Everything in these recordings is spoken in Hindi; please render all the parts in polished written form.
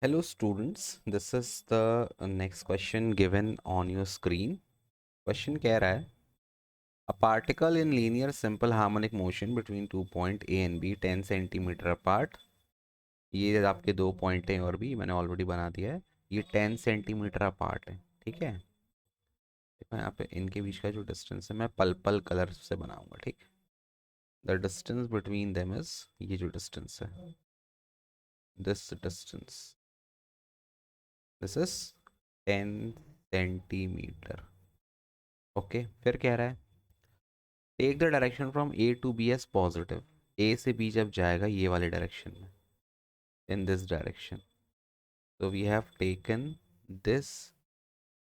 Hello students, this is the next question given on your screen. Question कह रहा है A particle in linear simple harmonic motion between two point A and B 10 centimetre apart. ये आपके दो पॉइंट हैं और भी मैंने ऑलरेडी बना दिया है. ये 10 सेंटीमीटर अपार्ट है. ठीक है, देखो यहाँ पे इनके बीच का जो डिस्टेंस है मैं पल पल कलर से बनाऊंगा. ठीक, the distance between them is, ये जो डिस्टेंस है, this distance, this is 10 centimetre. Okay, फिर कह रहा है take the direction from A to B as positive. A से बी जब जाएगा ये वाले डायरेक्शन में, इन दिस डायरेक्शन, तो we have taken this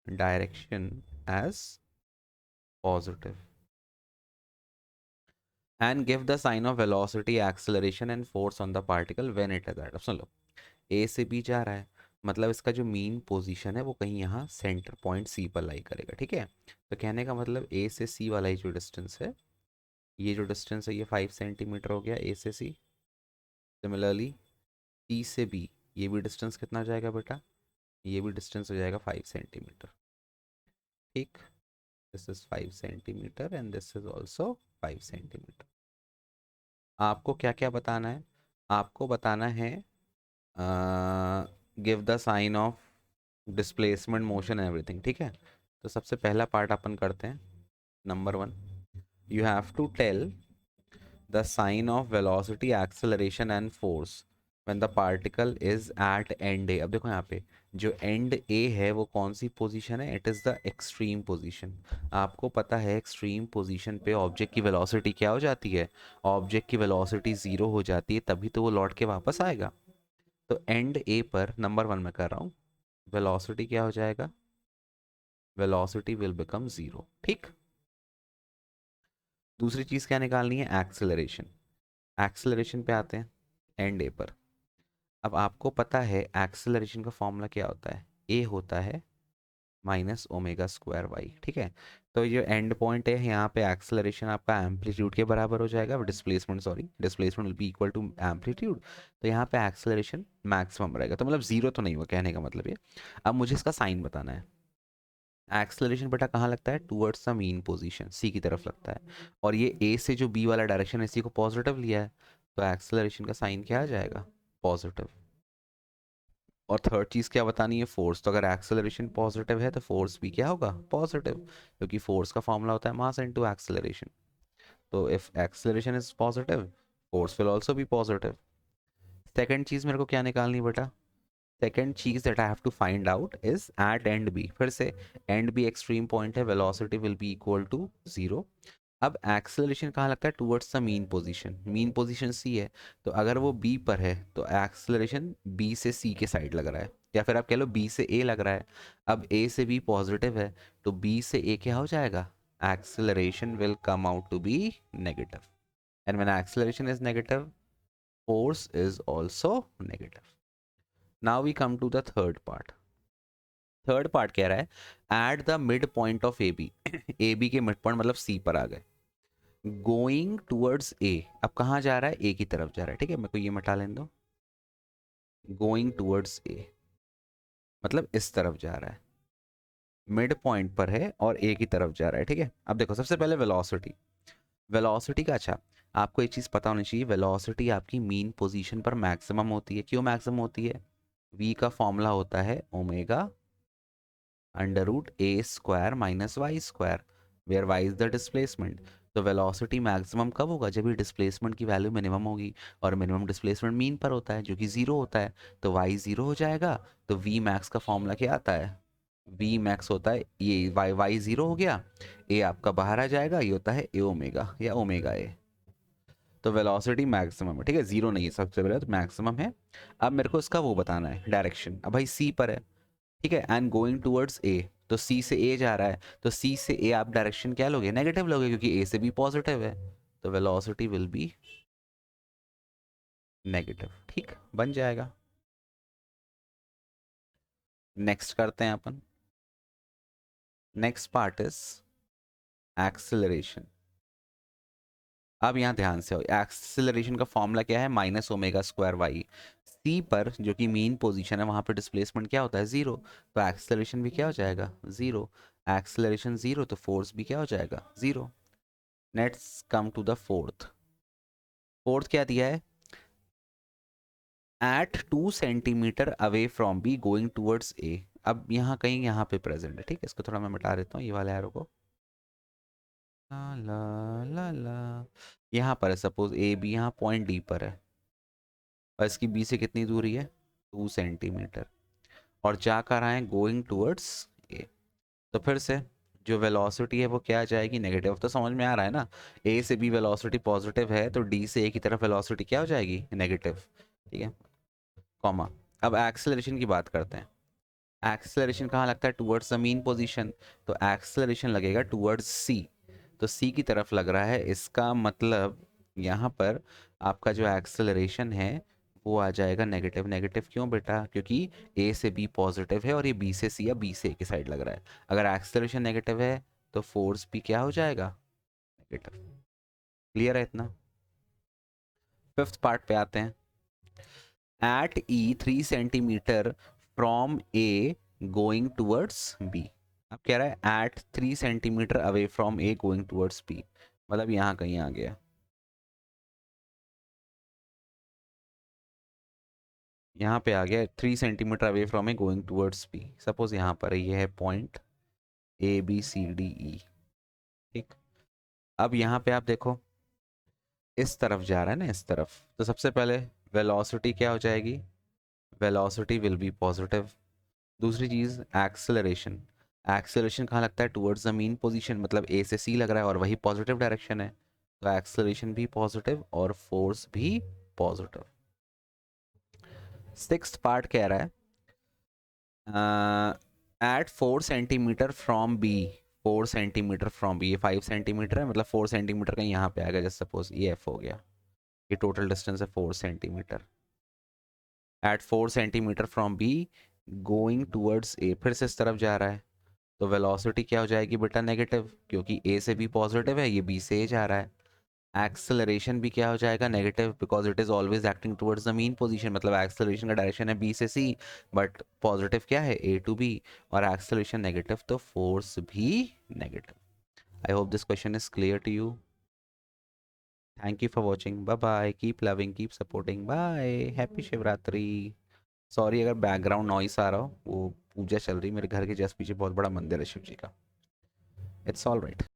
direction as positive and give the sign of velocity acceleration and force on the particle when it is at. सुन लो, ए से बी जा रहा है, मतलब इसका जो मीन पोजीशन है वो कहीं यहाँ सेंटर पॉइंट सी पर लाई करेगा. ठीक है, तो कहने का मतलब ए से सी वाला ही जो डिस्टेंस है, ये जो डिस्टेंस है ये 5 सेंटीमीटर हो गया ए से सी. सिमिलरली सी से बी, ये भी डिस्टेंस कितना हो जाएगा बेटा, ये भी डिस्टेंस हो जाएगा 5 सेंटीमीटर. ठीक, this is 5 centimetre and this is also 5 centimetre. आपको क्या क्या बताना है, आपको बताना है give the sign of displacement motion everything. ठीक है, तो सबसे पहला पार्ट अपन करते हैं. Number 1, you have to tell the sign of velocity acceleration and force when the particle is at end A. अब देखो यहाँ पे जो एंड ए है वो कौन सी पोजीशन है, it is the extreme position. आपको पता है एक्सट्रीम पोजीशन पे ऑब्जेक्ट की वेलोसिटी क्या हो जाती है, ऑब्जेक्ट की वेलोसिटी ज़ीरो हो जाती है, तभी तो वो लौट के वापस आएगा. तो एंड ए पर नंबर 1 में कर रहा हूँ, वेलोसिटी क्या हो जाएगा, वेलोसिटी विल बिकम ज़ीरो. ठीक, दूसरी चीज़ क्या निकालनी है, एक्सेलरेशन. एक्सेलरेशन पे आते हैं एंड ए पर. अब आपको पता है एक्सेलरेशन का फॉर्मूला क्या होता है, ए होता है माइनस ओमेगा स्क्वायर वाई. ठीक है, तो ये एंड पॉइंट है, यहाँ पे एक्सेलरेशन आपका एम्पलीट्यूड के बराबर हो जाएगा, displacement sorry, displacement will be equal to amplitude. तो यहाँ पे एक्सेलरेशन मैक्सिमम रहेगा, तो मतलब जीरो तो नहीं हुआ कहने का मतलब ये. अब मुझे इसका साइन बताना है. एक्सेलरेशन बेटा कहाँ लगता है, टूवर्ड्स द मीन पोजीशन, सी की तरफ लगता है, और ये ए से जो बी वाला डायरेक्शन है इसी को पॉजिटिव लिया है, तो एक्सेलरेशन का साइन क्या आ जाएगा, पॉजिटिव. और थर्ड चीज़ क्या बतानी है, फोर्स. तो अगर एक्सेलरेशन पॉजिटिव है तो फोर्स भी क्या होगा, पॉजिटिव, क्योंकि फोर्स का फॉर्मूला होता है मास इनटू एक्सेलरेशन. तो if acceleration is positive, force will also be positive. Second चीज़ मेरे को क्या निकालनी बेटा, सेकंड चीज़ that I have to find out is at end B. फिर से एंड बी एक्सट्रीम पॉइंट है, velocity will be equal to zero. अब एक्सेलरेशन कहाँ लगता है, towards the mean position, mean position C है, तो अगर वो बी पर है तो एक्सेलरेशन बी से सी के साइड लग रहा है, या फिर आप कह लो बी से ए लग रहा है. अब ए से बी पॉजिटिव है, तो बी से ए क्या हो जाएगा, acceleration will come out to be negative. And when acceleration is negative, force is also negative. Now we come to the third part. Third part कह रहा है at the mid point of A B. A B के मिड पॉइंट मतलब सी पर आ गए, गोइंग टूवर्ड्स ए. अब कहाँ जा रहा है, ए की तरफ जा रहा है. ठीक है, मेरे को ये मिटा लेने दो, गोइंग टूवर्ड्स ए मतलब इस तरफ जा रहा है, मिड पॉइंट पर है और ए की तरफ जा रहा है. ठीक है, अब देखो सबसे पहले वेलोसिटी. वेलोसिटी का, अच्छा आपको एक चीज़ पता होनी चाहिए, वेलोसिटी आपकी मीन पोजीशन पर मैक्सिमम होती है. क्यों मैक्सिमम होती है, वी का फॉर्मूला होता है omega under root A square minus Y square, where Y is the displacement. तो वेलोसिटी मैक्सिमम कब होगा, जब ये डिस्प्लेसमेंट की वैल्यू मिनिमम होगी, और मिनिमम डिस्प्लेसमेंट मीन पर होता है जो कि जीरो होता है, तो वाई जीरो हो जाएगा. तो वी मैक्स का फॉर्मूला क्या आता है, वी मैक्स होता है ये वाई, वाई जीरो हो गया, ए आपका बाहर आ जाएगा, ये होता है ए ओमेगा या ओमेगा ए. तो वेलोसिटी मैक्सिमम है. ठीक है, जीरो नहीं है सबसे पहले, तो मैक्सिमम है. अब मेरे को इसका वो बताना है डायरेक्शन. अब भाई सी पर है, ठीक है, एंड गोइंग टूवर्ड्स ए, तो सी से ए जा रहा है, तो सी से ए आप डायरेक्शन क्या लोगे, नेगेटिव लोगे, क्योंकि ए से बी पॉजिटिव है, तो वेलोसिटी विल बी नेगेटिव. ठीक, बन जाएगा. नेक्स्ट करते हैं अपन. Next part is acceleration. अब यहाँ ध्यान से, एक्सेलरेशन का फॉर्मूला क्या है, minus omega square Y. C पर जो कि मीन पोजीशन है वहाँ पर डिस्प्लेसमेंट क्या होता है, ज़ीरो, तो एक्सेलरेशन भी क्या हो जाएगा, ज़ीरो। एक्सेलरेशन ज़ीरो तो फोर्स भी क्या हो जाएगा, zero. Let's come to the fourth. Fourth क्या दिया है, at 2 centimetre away from B going towards A. अब यहाँ कहीं यहाँ पे प्रेजेंट है, ठीक है, इसको थोड़ा मैं मिटा देता हूँ ये वाले एरो को। ला ला ला ला, यहाँ पर है, सपोज ए बी यहाँ पॉइंट डी पर है, और इसकी बी से कितनी दूरी है, 2 सेंटीमीटर, और जा कर आए गोइंग टूवर्ड्स ए। तो फिर से जो वेलोसिटी है वो क्या आ जाएगी, नेगेटिव। तो समझ में आ रहा है ना, ए से बी वेलोसिटी पॉजिटिव है तो डी से ए की तरफ वेलोसिटी क्या हो जाएगी, नेगेटिव, ठीक है, कॉमा। अब एक्सेलरेशन की बात करते हैं। एक्सेलरेशन कहाँ लगता है, टूवर्ड्स द मीन पोजीशन, तो एक्सेलरेशन लगेगा टूवर्ड्स सी, तो सी की तरफ लग रहा है, इसका मतलब यहाँ पर आपका जो एक्सेलरेशन है वो आ जाएगा नेगेटिव। नेगेटिव क्यों बेटा, क्योंकि ए से बी पॉजिटिव है और ये बी से सी या बी से ए की साइड लग रहा है। अगर एक्सेलरेशन नेगेटिव है तो फोर्स भी क्या हो जाएगा, नेगेटिव। क्लियर है इतना। फिफ्थ पार्ट पे आते हैं। At E 3 centimetre from A going towards B. अब कह रहा है at 3 centimetre away from A going towards B, मतलब यहाँ कहीं आ गया, यहाँ पे आ गया 3 centimetre away from A going towards B. Suppose यहाँ पर ये है point A B C D E, ठीक। अब यहाँ पे आप देखो इस तरफ जा रहा है ना, इस तरफ, तो सबसे पहले वेलोसिटी क्या हो जाएगी, वेलोसिटी विल बी पॉजिटिव। दूसरी चीज़ एक्सेलरेशन, एक्सेलरेशन कहाँ लगता है, टुवर्ड्स द मीन पोजीशन, मतलब ए से सी लग रहा है और वही पॉजिटिव डायरेक्शन है, तो एक्सेलरेशन भी पॉजिटिव और फोर्स भी पॉजिटिव। सिक्स्थ पार्ट कह रहा है at 4 centimetre from B, 4 centimetre from B, ये 5 सेंटीमीटर है, मतलब 4 सेंटीमीटर का यहाँ पे आ गया, जैसे सपोज ये एफ हो गया, ये टोटल डिस्टेंस है 4 centimetre. At 4 centimetre from B going towards A, फिर से इस तरफ जा रहा है, तो वेलोसिटी क्या हो जाएगी बेटा, नेगेटिव, क्योंकि ए से बी पॉजिटिव है, ये बी से ए जा रहा है। एक्सेलरेशन भी क्या हो जाएगा, negative, because it is always acting towards the mean position, मतलब एक्सेलरेशन का डायरेक्शन है बी से सी, बट पॉजिटिव क्या है, ए टू बी, और एक्सेलरेशन नेगेटिव तो फोर्स भी negative. I hope this question is clear to you. Thank you for watching, bye bye, keep loving, keep supporting, bye, happy Shivratri. Sorry अगर बैकग्राउंड नॉइस आ रहा हो, वो पूजा चल रही है मेरे घर के जस्ट पीछे, बहुत बड़ा मंदिर है शिव जी का। It's all right.